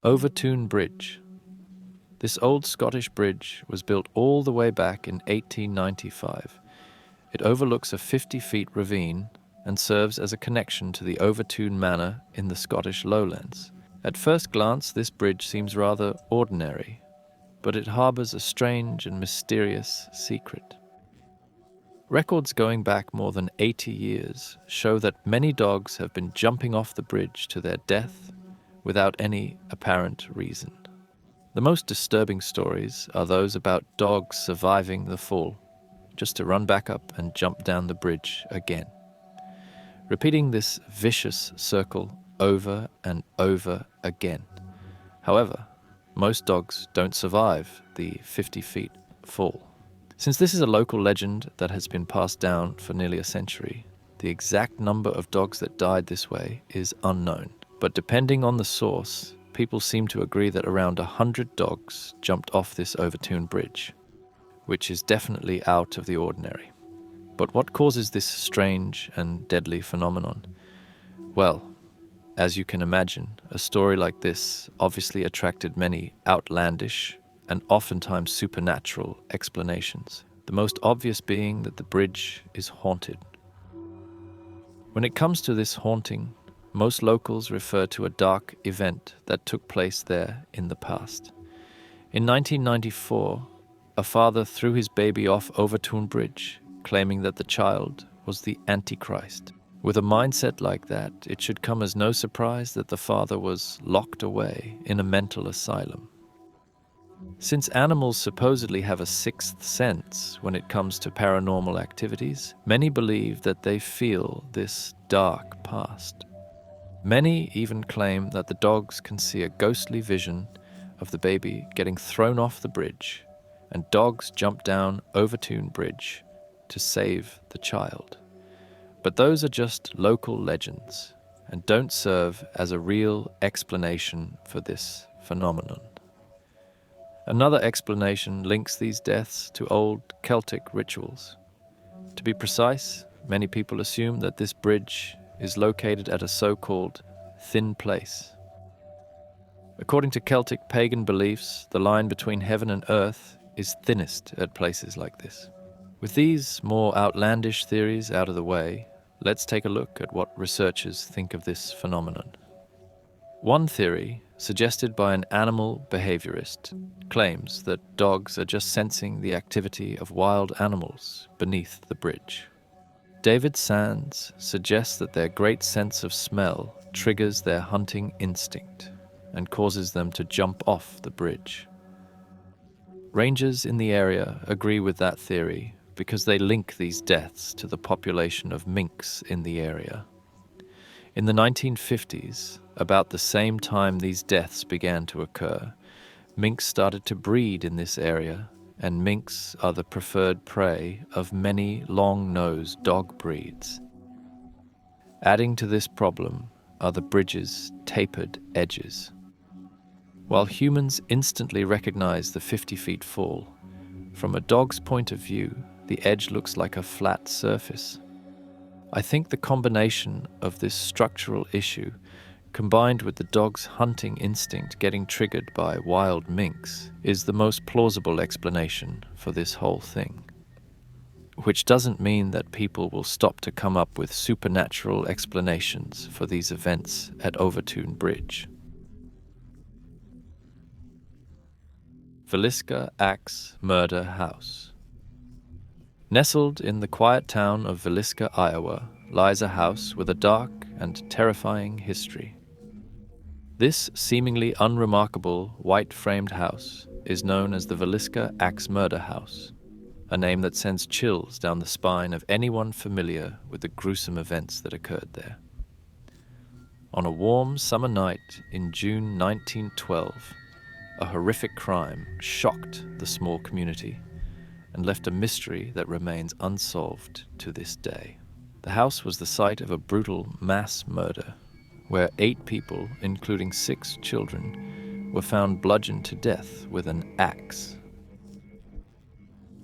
Overtoun Bridge. This old Scottish bridge was built all the way back in 1895. It overlooks a 50-feet ravine and serves as a connection to the Overtoun Manor in the Scottish lowlands. At first glance, this bridge seems rather ordinary, but it harbors a strange and mysterious secret. Records going back more than 80 years show that many dogs have been jumping off the bridge to their death without any apparent reason. The most disturbing stories are those about dogs surviving the fall, just to run back up and jump down the bridge again, repeating this vicious circle over and over again. However, most dogs don't survive the 50 feet fall. Since this is a local legend that has been passed down for nearly a century, the exact number of dogs that died this way is unknown. But depending on the source, people seem to agree that around 100 dogs jumped off this Overtoun Bridge, which is definitely out of the ordinary. But what causes this strange and deadly phenomenon? Well, as you can imagine, a story like this obviously attracted many outlandish and oftentimes supernatural explanations, the most obvious being that the bridge is haunted. When it comes to this haunting, most locals refer to a dark event that took place there in the past. In 1994, a father threw his baby off Overtoun Bridge, claiming that the child was the Antichrist. With a mindset like that, it should come as no surprise that the father was locked away in a mental asylum. Since animals supposedly have a sixth sense when it comes to paranormal activities, many believe that they feel this dark past. Many even claim that the dogs can see a ghostly vision of the baby getting thrown off the bridge, and dogs jump down Overtoun Bridge to save the child. But those are just local legends and don't serve as a real explanation for this phenomenon. Another explanation links these deaths to old Celtic rituals. To be precise, many people assume that this bridge is located at a so-called thin place. According to Celtic pagan beliefs, the line between heaven and earth is thinnest at places like this. With these more outlandish theories out of the way, let's take a look at what researchers think of this phenomenon. One theory, suggested by an animal behaviorist, claims that dogs are just sensing the activity of wild animals beneath the bridge. David Sands suggests that their great sense of smell triggers their hunting instinct and causes them to jump off the bridge. Rangers in the area agree with that theory because they link these deaths to the population of minks in the area. In the 1950s, about the same time these deaths began to occur, minks started to breed in this area, and minks are the preferred prey of many long-nosed dog breeds. Adding to this problem are the bridge's tapered edges. While humans instantly recognize the 50-feet fall, from a dog's point of view, the edge looks like a flat surface. I think the combination of this structural issue, combined with the dog's hunting instinct getting triggered by wild minks, is the most plausible explanation for this whole thing. Which doesn't mean that people will stop to come up with supernatural explanations for these events at Overtoun Bridge. Villisca Axe Murder House. Nestled in the quiet town of Villisca, Iowa, lies a house with a dark and terrifying history. This seemingly unremarkable white-framed house is known as the Villisca Axe Murder House, a name that sends chills down the spine of anyone familiar with the gruesome events that occurred there. On a warm summer night in June 1912, a horrific crime shocked the small community and left a mystery that remains unsolved to this day. The house was the site of a brutal mass murder, where 8 people, including 6 children, were found bludgeoned to death with an axe.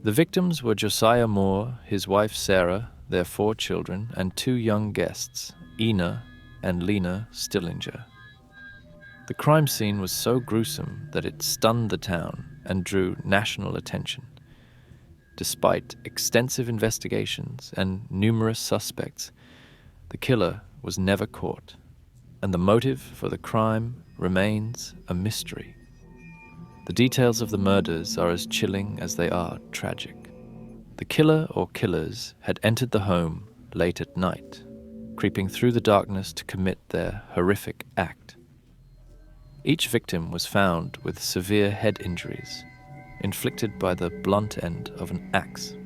The victims were Josiah Moore, his wife Sarah, their 4 children, and 2 young guests, Ina and Lena Stillinger. The crime scene was so gruesome that it stunned the town and drew national attention. Despite extensive investigations and numerous suspects, the killer was never caught, and the motive for the crime remains a mystery. The details of the murders are as chilling as they are tragic. The killer or killers had entered the home late at night, creeping through the darkness to commit their horrific act. Each victim was found with severe head injuries, inflicted by the blunt end of an axe.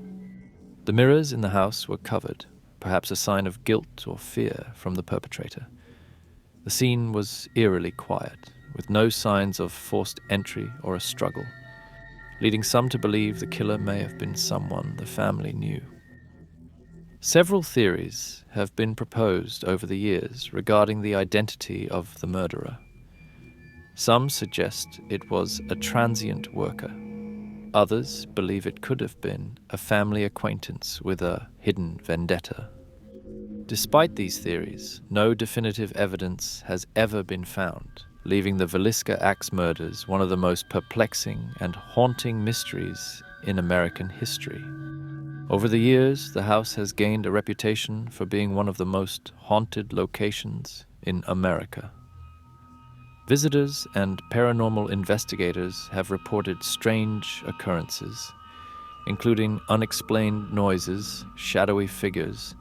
The mirrors in the house were covered, perhaps a sign of guilt or fear from the perpetrator. The scene was eerily quiet, with no signs of forced entry or a struggle, leading some to believe the killer may have been someone the family knew. Several theories have been proposed over the years regarding the identity of the murderer. Some suggest it was a transient worker. Others believe it could have been a family acquaintance with a hidden vendetta. Despite these theories, no definitive evidence has ever been found, leaving the Villisca axe murders one of the most perplexing and haunting mysteries in American history. Over the years, the house has gained a reputation for being one of the most haunted locations in America. Visitors and paranormal investigators have reported strange occurrences, including unexplained noises, shadowy figures,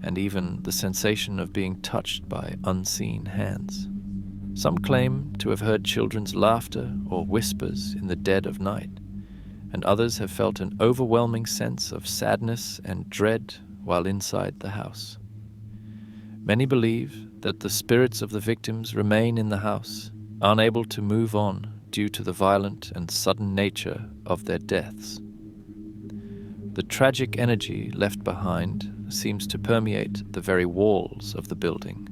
and even the sensation of being touched by unseen hands. Some claim to have heard children's laughter or whispers in the dead of night, and others have felt an overwhelming sense of sadness and dread while inside the house. Many believe that the spirits of the victims remain in the house, unable to move on due to the violent and sudden nature of their deaths. The tragic energy left behind seems to permeate the very walls of the building,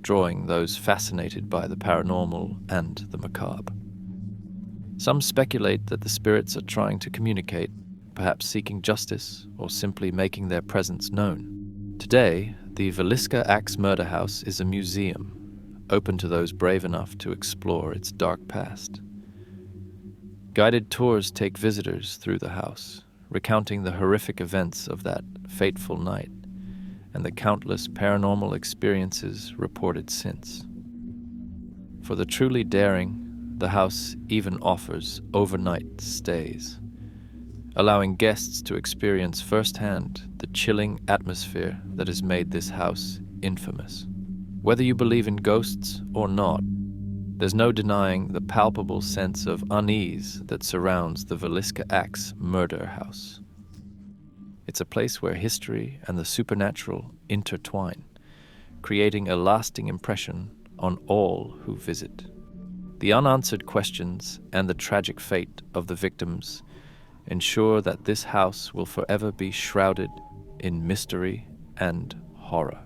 drawing those fascinated by the paranormal and the macabre. Some speculate that the spirits are trying to communicate, perhaps seeking justice or simply making their presence known. Today, the Villisca Axe Murder House is a museum, open to those brave enough to explore its dark past. Guided tours take visitors through the house, recounting the horrific events of that fateful night and the countless paranormal experiences reported since. For the truly daring, the house even offers overnight stays, allowing guests to experience firsthand the chilling atmosphere that has made this house infamous. Whether you believe in ghosts or not, there's no denying the palpable sense of unease that surrounds the Villisca Axe Murder House. It's a place where history and the supernatural intertwine, creating a lasting impression on all who visit. The unanswered questions and the tragic fate of the victims ensure that this house will forever be shrouded in mystery and horror.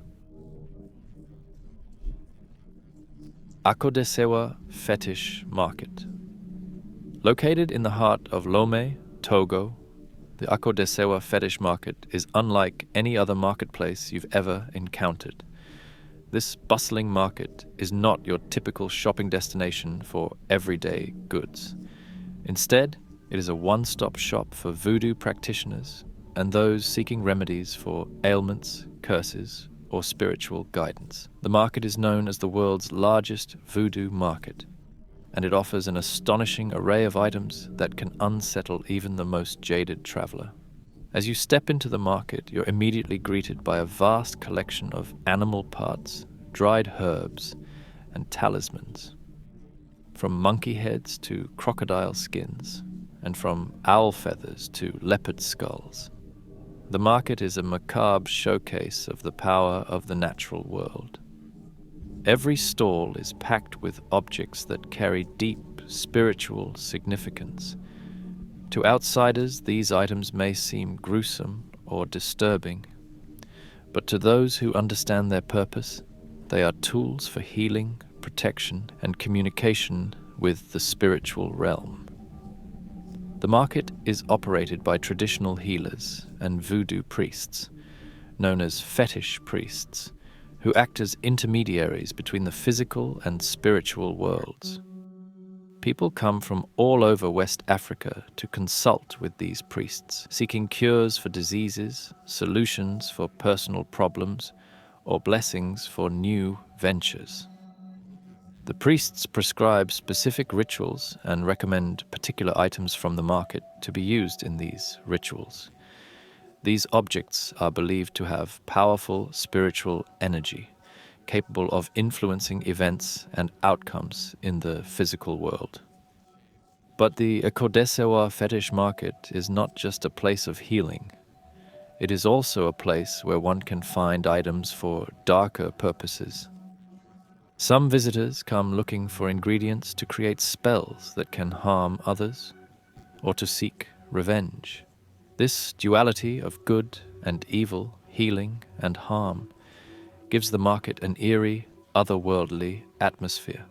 Akodessewa Fetish Market. Located in the heart of Lome, Togo, the Akodessewa Fetish Market is unlike any other marketplace you've ever encountered. This bustling market is not your typical shopping destination for everyday goods. Instead, it is a one-stop shop for voodoo practitioners and those seeking remedies for ailments, curses, or spiritual guidance. The market is known as the world's largest voodoo market, and it offers an astonishing array of items that can unsettle even the most jaded traveler. As you step into the market, you're immediately greeted by a vast collection of animal parts, dried herbs, and talismans. From monkey heads to crocodile skins, and from owl feathers to leopard skulls. The market is a macabre showcase of the power of the natural world. Every stall is packed with objects that carry deep spiritual significance. To outsiders, these items may seem gruesome or disturbing, but to those who understand their purpose, they are tools for healing, protection, and communication with the spiritual realm. The market is operated by traditional healers and voodoo priests, known as fetish priests, who act as intermediaries between the physical and spiritual worlds. People come from all over West Africa to consult with these priests, seeking cures for diseases, solutions for personal problems, or blessings for new ventures. The priests prescribe specific rituals and recommend particular items from the market to be used in these rituals. These objects are believed to have powerful spiritual energy, capable of influencing events and outcomes in the physical world. But the Akodessewa fetish market is not just a place of healing. It is also a place where one can find items for darker purposes. Some visitors come looking for ingredients to create spells that can harm others, or to seek revenge. This duality of good and evil, healing and harm, gives the market an eerie, otherworldly atmosphere.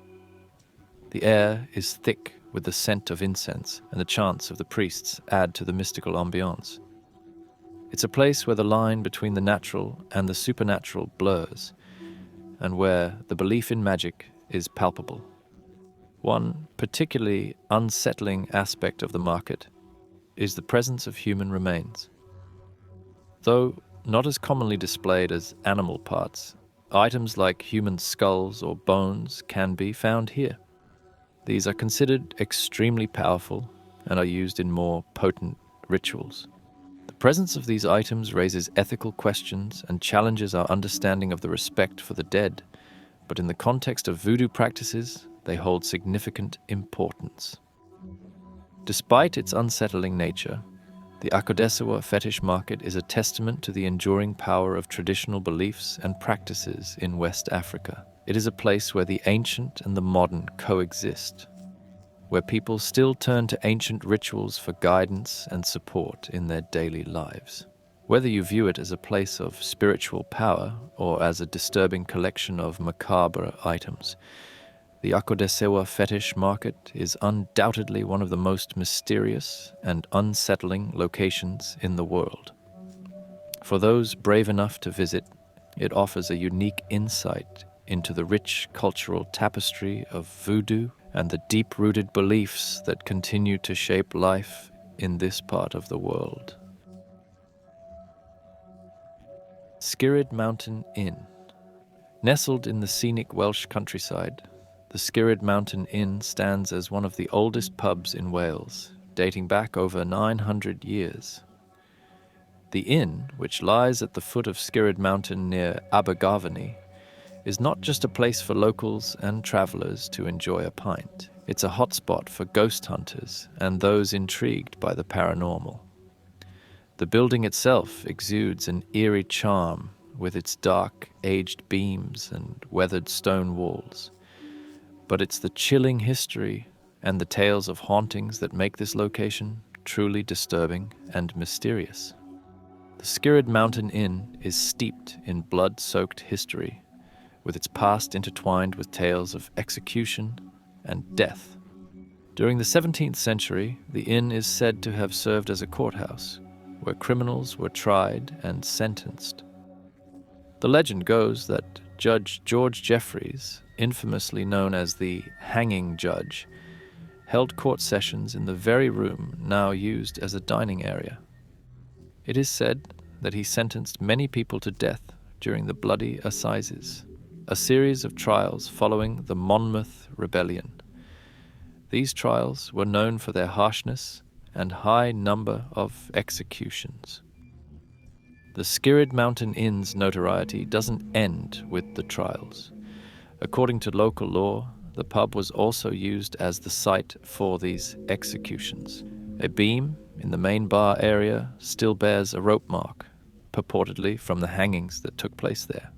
The air is thick with the scent of incense, and the chants of the priests add to the mystical ambiance. It's a place where the line between the natural and the supernatural blurs, and where the belief in magic is palpable. One particularly unsettling aspect of the market is the presence of human remains. Though not as commonly displayed as animal parts, items like human skulls or bones can be found here. These are considered extremely powerful and are used in more potent rituals. The presence of these items raises ethical questions and challenges our understanding of the respect for the dead, but in the context of voodoo practices, they hold significant importance. Despite its unsettling nature, the Akodessewa fetish market is a testament to the enduring power of traditional beliefs and practices in West Africa. It is a place where the ancient and the modern coexist, where people still turn to ancient rituals for guidance and support in their daily lives. Whether you view it as a place of spiritual power or as a disturbing collection of macabre items, the Akodessewa fetish market is undoubtedly one of the most mysterious and unsettling locations in the world. For those brave enough to visit, it offers a unique insight into the rich cultural tapestry of voodoo and the deep-rooted beliefs that continue to shape life in this part of the world. Skirrid Mountain Inn. Nestled in the scenic Welsh countryside, the Skirrid Mountain Inn stands as one of the oldest pubs in Wales, dating back over 900 years. The inn, which lies at the foot of Skirrid Mountain near Abergavenny, is not just a place for locals and travellers to enjoy a pint. It's a hotspot for ghost hunters and those intrigued by the paranormal. The building itself exudes an eerie charm with its dark, aged beams and weathered stone walls. But it's the chilling history and the tales of hauntings that make this location truly disturbing and mysterious. The Skirrid Mountain Inn is steeped in blood-soaked history, with its past intertwined with tales of execution and death. During the 17th century, the inn is said to have served as a courthouse, where criminals were tried and sentenced. The legend goes that Judge George Jeffreys, infamously known as the Hanging Judge, held court sessions in the very room now used as a dining area. It is said that he sentenced many people to death during the Bloody Assizes, a series of trials following the Monmouth Rebellion. These trials were known for their harshness and high number of executions. The Skirrid Mountain Inn's notoriety doesn't end with the trials. According to local law, the pub was also used as the site for these executions. A beam in the main bar area still bears a rope mark, purportedly from the hangings that took place there.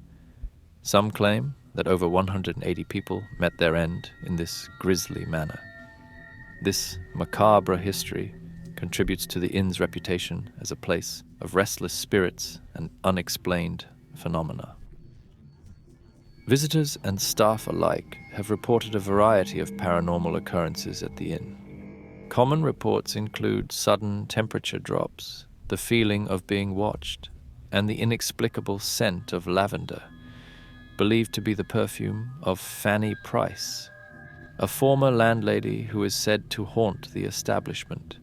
Some claim that over 180 people met their end in this grisly manner. This macabre history contributes to the inn's reputation as a place of restless spirits and unexplained phenomena. Visitors and staff alike have reported a variety of paranormal occurrences at the inn. Common reports include sudden temperature drops, the feeling of being watched, and the inexplicable scent of lavender, believed to be the perfume of Fanny Price, a former landlady who is said to haunt the establishment.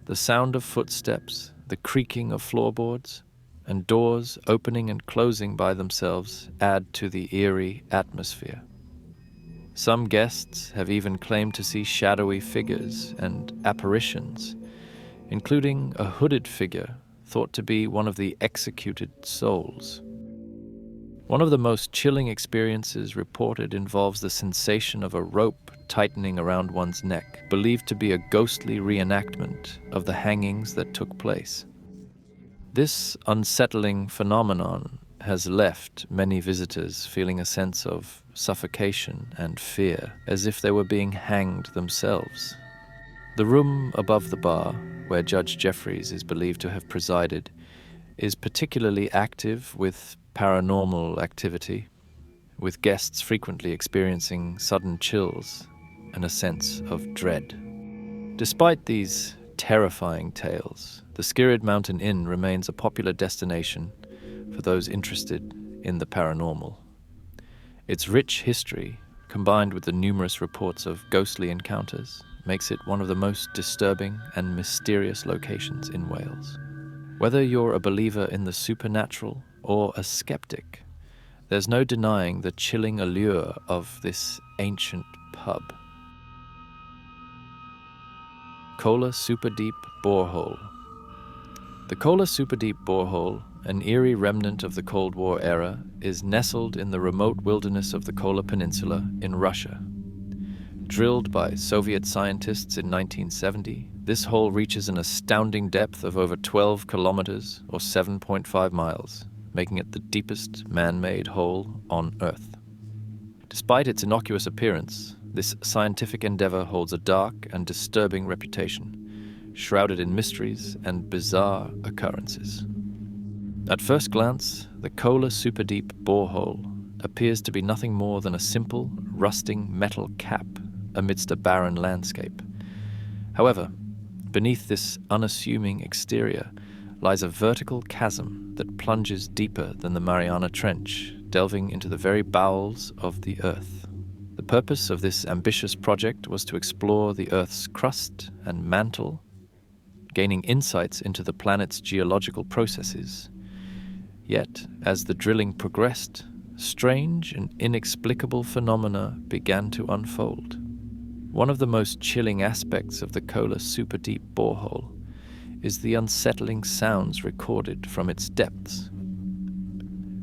The sound of footsteps, the creaking of floorboards, and doors opening and closing by themselves add to the eerie atmosphere. Some guests have even claimed to see shadowy figures and apparitions, including a hooded figure thought to be one of the executed souls. One of the most chilling experiences reported involves the sensation of a rope tightening around one's neck, believed to be a ghostly reenactment of the hangings that took place. This unsettling phenomenon has left many visitors feeling a sense of suffocation and fear, as if they were being hanged themselves. The room above the bar, where Judge Jeffries is believed to have presided, is particularly active with paranormal activity, with guests frequently experiencing sudden chills and a sense of dread. Despite these terrifying tales, the Skirrid Mountain Inn remains a popular destination for those interested in the paranormal. Its rich history, combined with the numerous reports of ghostly encounters, makes it one of the most disturbing and mysterious locations in Wales. Whether you're a believer in the supernatural or a skeptic, there's no denying the chilling allure of this ancient pub. Kola Superdeep Borehole. The Kola Superdeep Borehole, an eerie remnant of the Cold War era, is nestled in the remote wilderness of the Kola Peninsula in Russia. Drilled by Soviet scientists in 1970, this hole reaches an astounding depth of over 12 kilometers or 7.5 miles, making it the deepest man-made hole on Earth. Despite its innocuous appearance, this scientific endeavor holds a dark and disturbing reputation, shrouded in mysteries and bizarre occurrences. At first glance, the Kola Superdeep Borehole appears to be nothing more than a simple, rusting metal cap amidst a barren landscape. However, beneath this unassuming exterior lies a vertical chasm that plunges deeper than the Mariana Trench, delving into the very bowels of the Earth. The purpose of this ambitious project was to explore the Earth's crust and mantle, gaining insights into the planet's geological processes. Yet, as the drilling progressed, strange and inexplicable phenomena began to unfold. One of the most chilling aspects of the Kola Superdeep Borehole is the unsettling sounds recorded from its depths.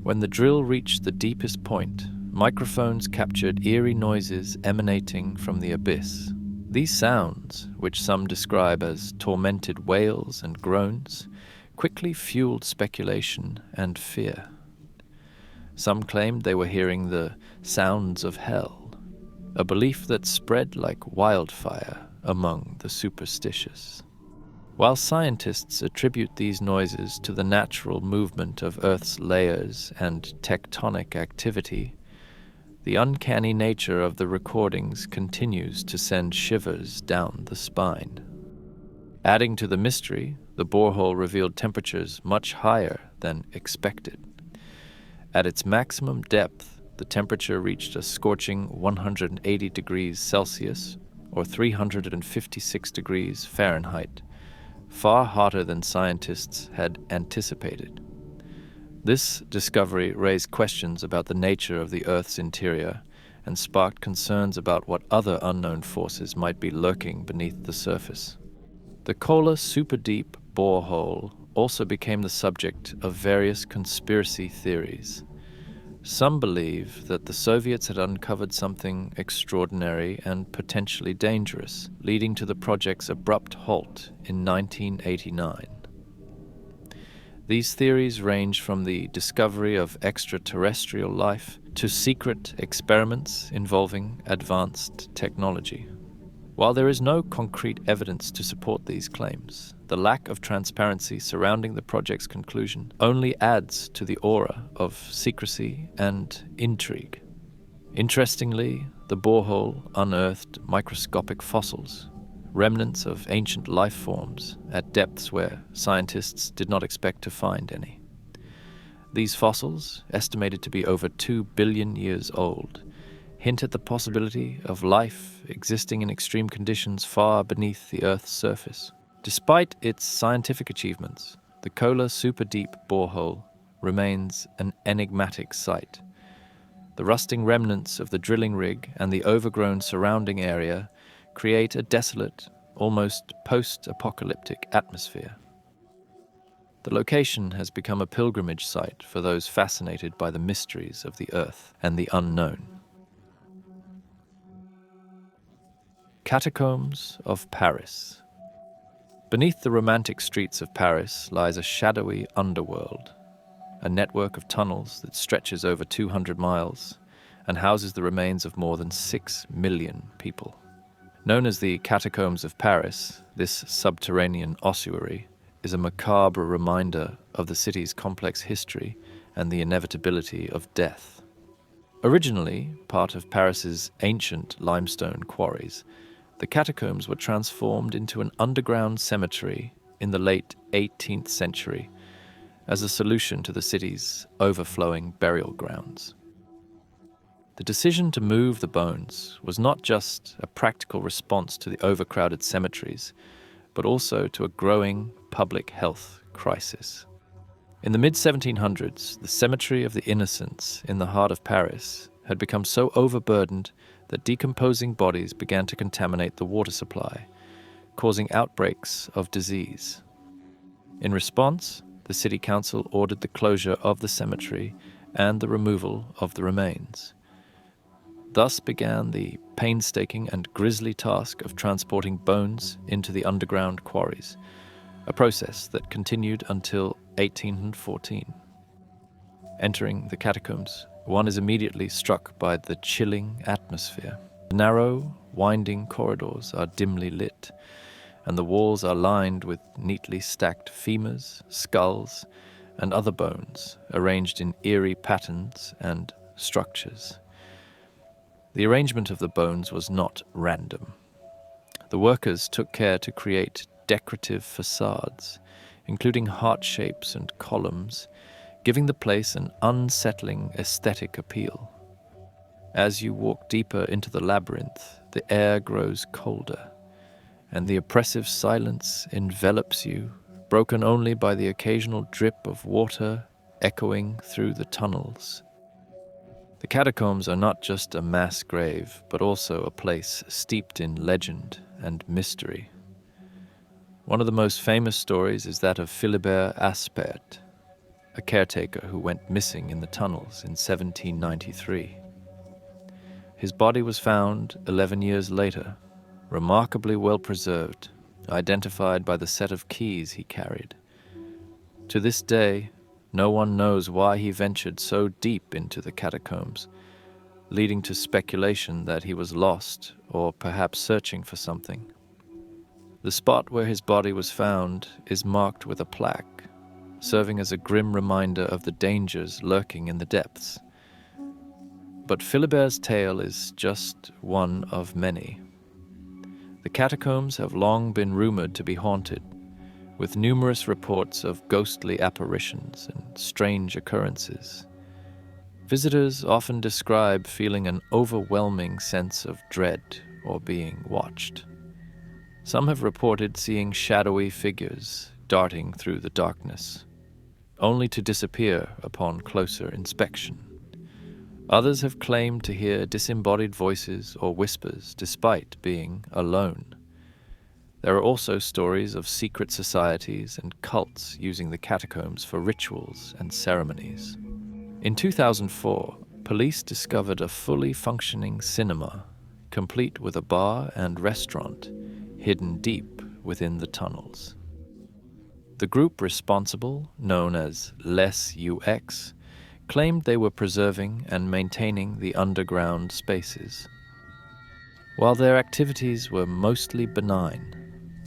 When the drill reached the deepest point, microphones captured eerie noises emanating from the abyss. These sounds, which some describe as tormented wails and groans, quickly fueled speculation and fear. Some claimed they were hearing the sounds of hell, a belief that spread like wildfire among the superstitious. While scientists attribute these noises to the natural movement of Earth's layers and tectonic activity, the uncanny nature of the recordings continues to send shivers down the spine. Adding to the mystery, the borehole revealed temperatures much higher than expected. At its maximum depth, the temperature reached a scorching 180 degrees Celsius, or 356 degrees Fahrenheit, far hotter than scientists had anticipated. This discovery raised questions about the nature of the Earth's interior and sparked concerns about what other unknown forces might be lurking beneath the surface. The Kola Superdeep Borehole also became the subject of various conspiracy theories. Some believe that the Soviets had uncovered something extraordinary and potentially dangerous, leading to the project's abrupt halt in 1989. These theories range from the discovery of extraterrestrial life to secret experiments involving advanced technology. While there is no concrete evidence to support these claims, the lack of transparency surrounding the project's conclusion only adds to the aura of secrecy and intrigue. Interestingly, the borehole unearthed microscopic fossils, remnants of ancient life forms at depths where scientists did not expect to find any. These fossils, estimated to be over 2 billion years old, hint at the possibility of life existing in extreme conditions far beneath the Earth's surface. Despite its scientific achievements, the Kola superdeep borehole remains an enigmatic sight. The rusting remnants of the drilling rig and the overgrown surrounding area create a desolate, almost post-apocalyptic atmosphere. The location has become a pilgrimage site for those fascinated by the mysteries of the Earth and the unknown. Catacombs of Paris. Beneath the romantic streets of Paris lies a shadowy underworld, a network of tunnels that stretches over 200 miles and houses the remains of more than 6 million people. Known as the Catacombs of Paris, this subterranean ossuary is a macabre reminder of the city's complex history and the inevitability of death. Originally part of Paris's ancient limestone quarries, the catacombs were transformed into an underground cemetery in the late 18th century as a solution to the city's overflowing burial grounds. The decision to move the bones was not just a practical response to the overcrowded cemeteries, but also to a growing public health crisis. In the mid-1700s, the Cemetery of the Innocents in the heart of Paris had become so overburdened that decomposing bodies began to contaminate the water supply, causing outbreaks of disease. In response, the city council ordered the closure of the cemetery and the removal of the remains. Thus began the painstaking and grisly task of transporting bones into the underground quarries, a process that continued until 1814. Entering the catacombs, one is immediately struck by the chilling atmosphere. The narrow, winding corridors are dimly lit, and the walls are lined with neatly stacked femurs, skulls, and other bones arranged in eerie patterns and structures. The arrangement of the bones was not random. The workers took care to create decorative facades, including heart shapes and columns, giving the place an unsettling aesthetic appeal. As you walk deeper into the labyrinth, the air grows colder, and the oppressive silence envelops you, broken only by the occasional drip of water echoing through the tunnels. The catacombs are not just a mass grave, but also a place steeped in legend and mystery. One of the most famous stories is that of Philibert Aspert, a caretaker who went missing in the tunnels in 1793. His body was found 11 years later, remarkably well preserved, identified by the set of keys he carried. To this day, no one knows why he ventured so deep into the catacombs, leading to speculation that he was lost or perhaps searching for something. The spot where his body was found is marked with a plaque, serving as a grim reminder of the dangers lurking in the depths. But Philibert's tale is just one of many. The catacombs have long been rumored to be haunted, with numerous reports of ghostly apparitions and strange occurrences. Visitors often describe feeling an overwhelming sense of dread or being watched. Some have reported seeing shadowy figures darting through the darkness, only to disappear upon closer inspection. Others have claimed to hear disembodied voices or whispers despite being alone. There are also stories of secret societies and cults using the catacombs for rituals and ceremonies. In 2004, police discovered a fully functioning cinema, complete with a bar and restaurant, hidden deep within the tunnels. The group responsible, known as Les UX, claimed they were preserving and maintaining the underground spaces. While their activities were mostly benign,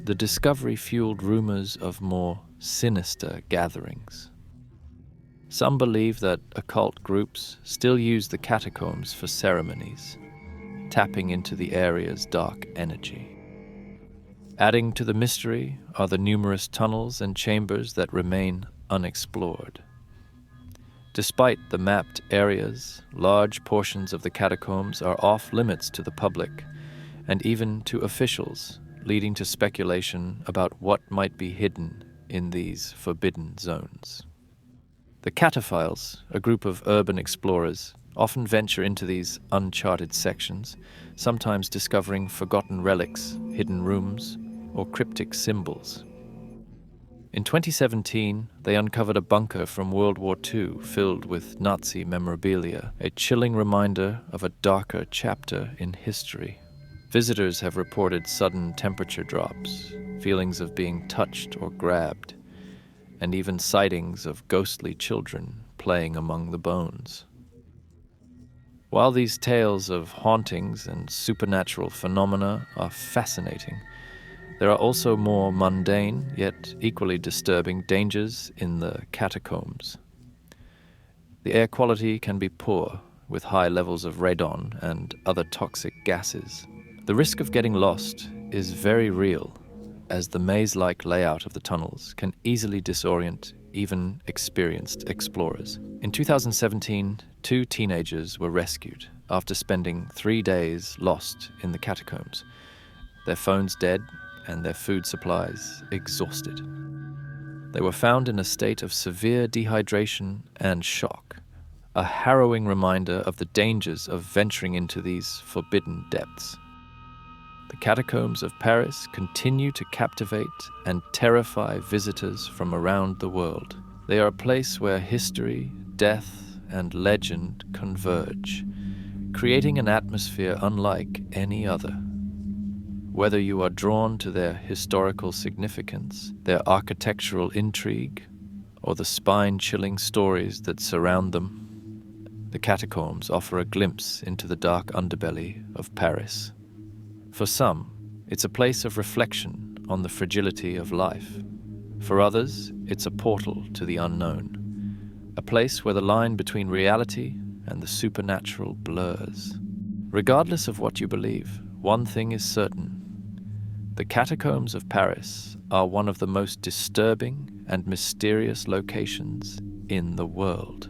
the discovery fueled rumors of more sinister gatherings. Some believe that occult groups still use the catacombs for ceremonies, tapping into the area's dark energy. Adding to the mystery are the numerous tunnels and chambers that remain unexplored. Despite the mapped areas, large portions of the catacombs are off limits to the public and even to officials, leading to speculation about what might be hidden in these forbidden zones. The cataphiles, a group of urban explorers, often venture into these uncharted sections, sometimes discovering forgotten relics, hidden rooms, or cryptic symbols. In 2017, they uncovered a bunker from World War II filled with Nazi memorabilia, a chilling reminder of a darker chapter in history. Visitors have reported sudden temperature drops, feelings of being touched or grabbed, and even sightings of ghostly children playing among the bones. While these tales of hauntings and supernatural phenomena are fascinating, there are also more mundane, yet equally disturbing dangers in the catacombs. The air quality can be poor, with high levels of radon and other toxic gases. The risk of getting lost is very real, as the maze-like layout of the tunnels can easily disorient even experienced explorers. In 2017, 2 teenagers were rescued after spending 3 days lost in the catacombs, their phones dead and their food supplies exhausted. They were found in a state of severe dehydration and shock, a harrowing reminder of the dangers of venturing into these forbidden depths. The catacombs of Paris continue to captivate and terrify visitors from around the world. They are a place where history, death, and legend converge, creating an atmosphere unlike any other. Whether you are drawn to their historical significance, their architectural intrigue, or the spine-chilling stories that surround them, the catacombs offer a glimpse into the dark underbelly of Paris. For some, it's a place of reflection on the fragility of life. For others, it's a portal to the unknown, a place where the line between reality and the supernatural blurs. Regardless of what you believe, one thing is certain. The catacombs of Paris are one of the most disturbing and mysterious locations in the world.